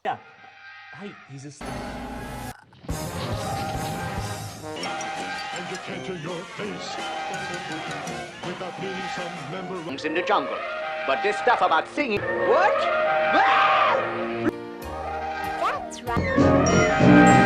Yeah. Hey, he's asleep. And you can't turn your face without meeting some member of in the jungle. But this stuff about singing... What? That's right.